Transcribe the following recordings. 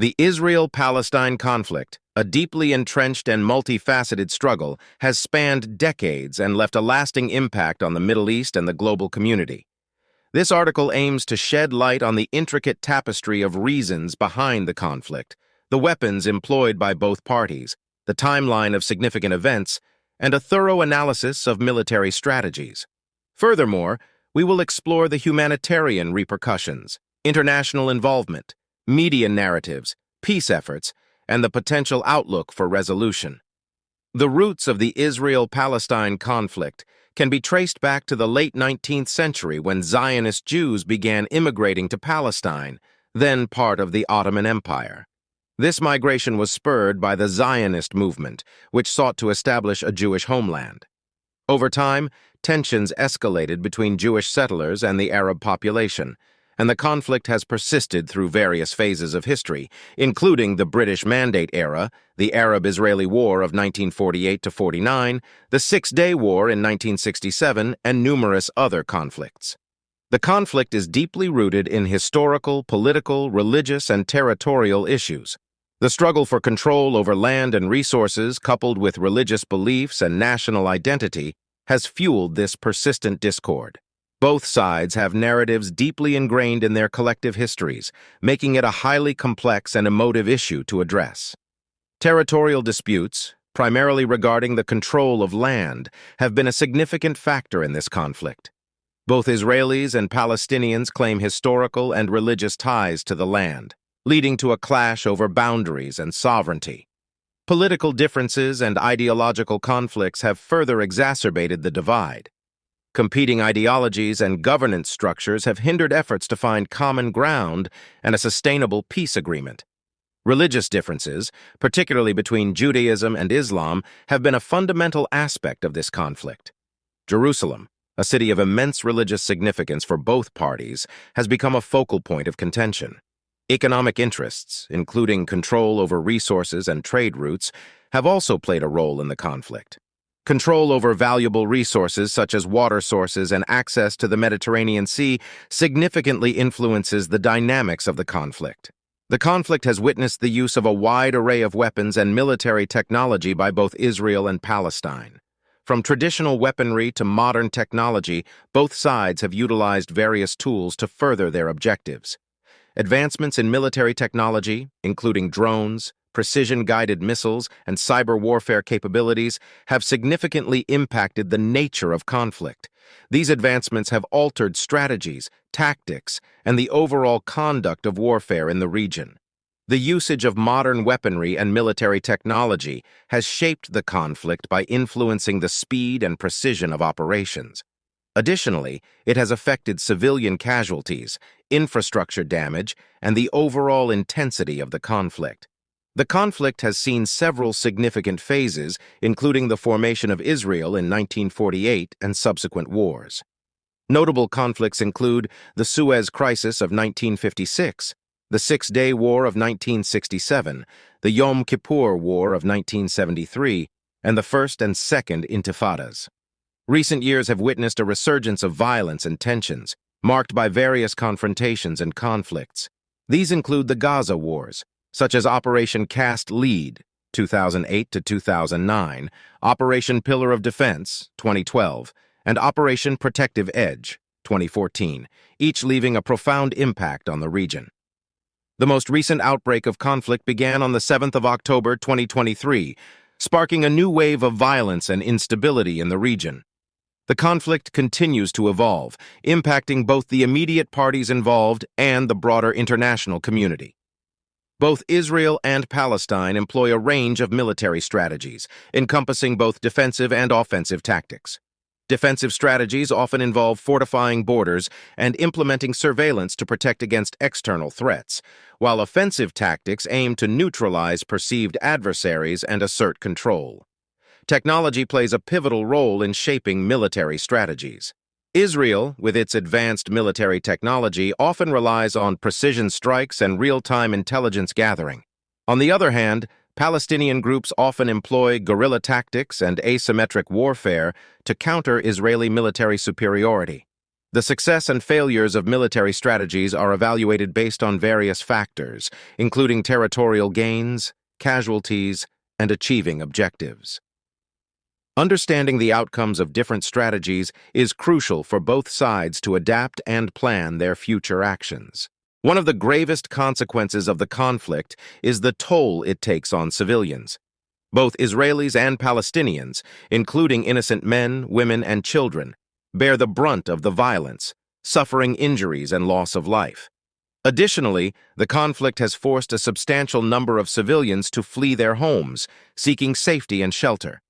The Israel-Palestine conflict, a deeply entrenched and multifaceted struggle, has spanned decades and left a lasting impact on the Middle East and the global community. This article aims to shed light on the intricate tapestry of reasons behind the conflict, the weapons employed by both parties, the timeline of significant events, and a thorough analysis of military strategies. Furthermore, we will explore the humanitarian repercussions, international involvement, media narratives, peace efforts, and the potential outlook for resolution. The roots of the Israel-Palestine conflict can be traced back to the late 19th century when Zionist Jews began immigrating to Palestine, then part of the Ottoman Empire. This migration was spurred by the Zionist movement, which sought to establish a Jewish homeland. Over time, tensions escalated between Jewish settlers and the Arab population, and the conflict has persisted through various phases of history, including the British Mandate era, the Arab-Israeli War of 1948–49, the Six-Day War in 1967, and numerous other conflicts. The conflict is deeply rooted in historical, political, religious, and territorial issues. The struggle for control over land and resources, coupled with religious beliefs and national identity, has fueled this persistent discord. Both sides have narratives deeply ingrained in their collective histories, making it a highly complex and emotive issue to address. Territorial disputes, primarily regarding the control of land, have been a significant factor in this conflict. Both Israelis and Palestinians claim historical and religious ties to the land, leading to a clash over boundaries and sovereignty. Political differences and ideological conflicts have further exacerbated the divide. Competing ideologies and governance structures have hindered efforts to find common ground and a sustainable peace agreement. Religious differences, particularly between Judaism and Islam, have been a fundamental aspect of this conflict. Jerusalem, a city of immense religious significance for both parties, has become a focal point of contention. Economic interests, including control over resources and trade routes, have also played a role in the conflict. Control over valuable resources such as water sources and access to the Mediterranean Sea significantly influences the dynamics of the conflict. The conflict has witnessed the use of a wide array of weapons and military technology by both Israel and Palestine. From traditional weaponry to modern technology, both sides have utilized various tools to further their objectives. Advancements in military technology, including drones, precision-guided missiles, and cyber warfare capabilities, have significantly impacted the nature of conflict. These advancements have altered strategies, tactics, and the overall conduct of warfare in the region. The usage of modern weaponry and military technology has shaped the conflict by influencing the speed and precision of operations. Additionally, it has affected civilian casualties, infrastructure damage, and the overall intensity of the conflict. The conflict has seen several significant phases, including the formation of Israel in 1948 and subsequent wars. Notable conflicts include the Suez Crisis of 1956, the Six-Day War of 1967, the Yom Kippur War of 1973, and the First and Second Intifadas. Recent years have witnessed a resurgence of violence and tensions, marked by various confrontations and conflicts. These include the Gaza Wars, such as Operation Cast Lead, 2008 to 2009, Operation Pillar of Defense, 2012, and Operation Protective Edge, 2014, each leaving a profound impact on the region. The most recent outbreak of conflict began on the 7th of October 2023, sparking a new wave of violence and instability in the region. The conflict continues to evolve, impacting both the immediate parties involved and the broader international community. Both Israel and Palestine employ a range of military strategies, encompassing both defensive and offensive tactics. Defensive strategies often involve fortifying borders and implementing surveillance to protect against external threats, while offensive tactics aim to neutralize perceived adversaries and assert control. Technology plays a pivotal role in shaping military strategies. Israel, with its advanced military technology, often relies on precision strikes and real-time intelligence gathering. On the other hand, Palestinian groups often employ guerrilla tactics and asymmetric warfare to counter Israeli military superiority. The success and failures of military strategies are evaluated based on various factors, including territorial gains, casualties, and achieving objectives. Understanding the outcomes of different strategies is crucial for both sides to adapt and plan their future actions. One of the gravest consequences of the conflict is the toll it takes on civilians. Both Israelis and Palestinians, including innocent men, women, and children, bear the brunt of the violence, suffering injuries and loss of life. Additionally, the conflict has forced a substantial number of civilians to flee their homes, seeking safety and shelter.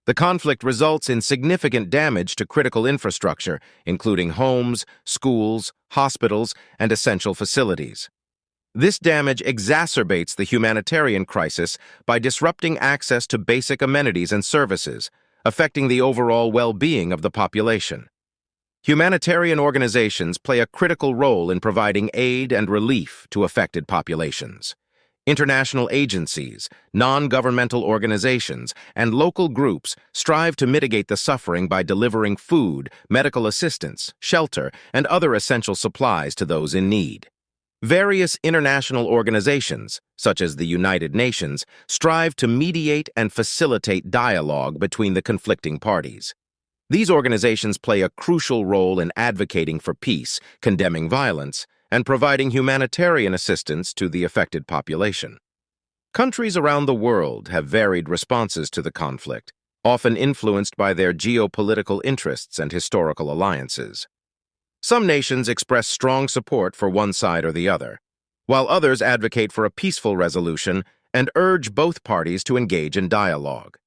The conflict results in significant damage to critical infrastructure, including homes, schools, hospitals, and essential facilities. This damage exacerbates the humanitarian crisis by disrupting access to basic amenities and services, affecting the overall well-being of the population. Humanitarian organizations play a critical role in providing aid and relief to affected populations. International agencies, non-governmental organizations, and local groups strive to mitigate the suffering by delivering food, medical assistance, shelter, and other essential supplies to those in need. Various international organizations, such as the United Nations, strive to mediate and facilitate dialogue between the conflicting parties. These organizations play a crucial role in advocating for peace, condemning violence, and providing humanitarian assistance to the affected population. Countries around the world have varied responses to the conflict, often influenced by their geopolitical interests and historical alliances. Some nations express strong support for one side or the other, while others advocate for a peaceful resolution and urge both parties to engage in dialogue.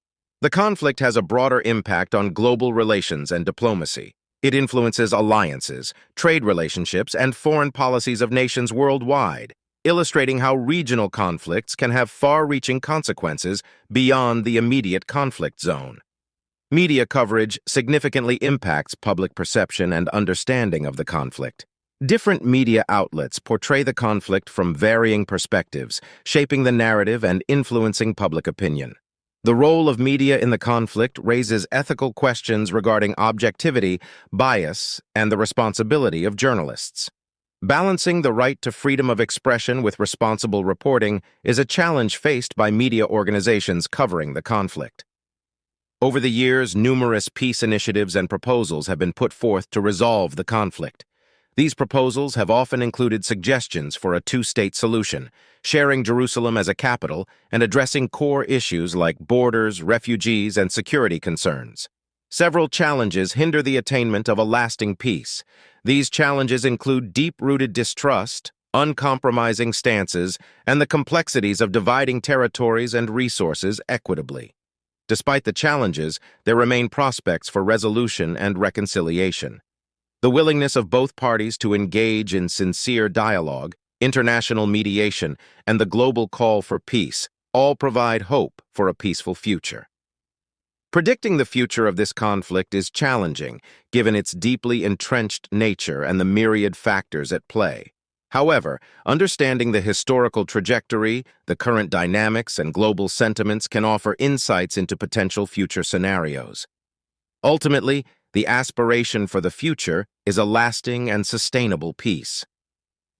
The conflict has a broader impact on global relations and diplomacy. It influences alliances, trade relationships, and foreign policies of nations worldwide, illustrating how regional conflicts can have far-reaching consequences beyond the immediate conflict zone. Media coverage significantly impacts public perception and understanding of the conflict. Different media outlets portray the conflict from varying perspectives, shaping the narrative and influencing public opinion. The role of media in the conflict raises ethical questions regarding objectivity, bias, and the responsibility of journalists. Balancing the right to freedom of expression with responsible reporting is a challenge faced by media organizations covering the conflict. Over the years, numerous peace initiatives and proposals have been put forth to resolve the conflict. These proposals have often included suggestions for a two-state solution, sharing Jerusalem as a capital and addressing core issues like borders, refugees, and security concerns. Several challenges hinder the attainment of a lasting peace. These challenges include deep-rooted distrust, uncompromising stances, and the complexities of dividing territories and resources equitably. Despite the challenges, there remain prospects for resolution and reconciliation. The willingness of both parties to engage in sincere dialogue, international mediation, and the global call for peace all provide hope for a peaceful future. Predicting the future of this conflict is challenging, given its deeply entrenched nature and the myriad factors at play. However, understanding the historical trajectory, the current dynamics, and global sentiments can offer insights into potential future scenarios. Ultimately, the aspiration for the future is a lasting and sustainable peace.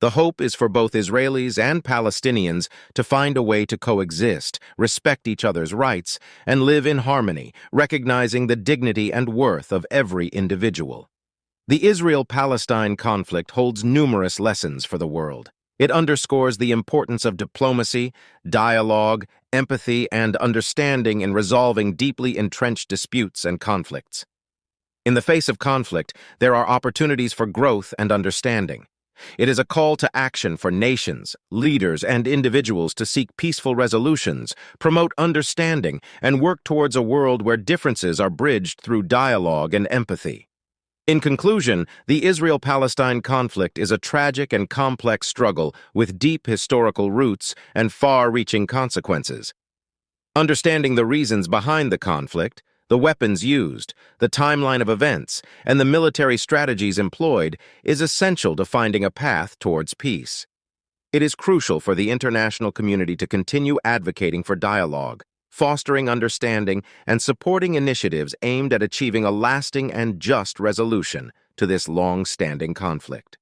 The hope is for both Israelis and Palestinians to find a way to coexist, respect each other's rights, and live in harmony, recognizing the dignity and worth of every individual. The Israel-Palestine conflict holds numerous lessons for the world. It underscores the importance of diplomacy, dialogue, empathy, and understanding in resolving deeply entrenched disputes and conflicts. In the face of conflict, there are opportunities for growth and understanding. It is a call to action for nations, leaders, and individuals to seek peaceful resolutions, promote understanding, and work towards a world where differences are bridged through dialogue and empathy. In conclusion, the Israel-Palestine conflict is a tragic and complex struggle with deep historical roots and far-reaching consequences. Understanding the reasons behind the conflict, the weapons used, the timeline of events, and the military strategies employed is essential to finding a path towards peace. It is crucial for the international community to continue advocating for dialogue, fostering understanding and supporting initiatives aimed at achieving a lasting and just resolution to this long-standing conflict.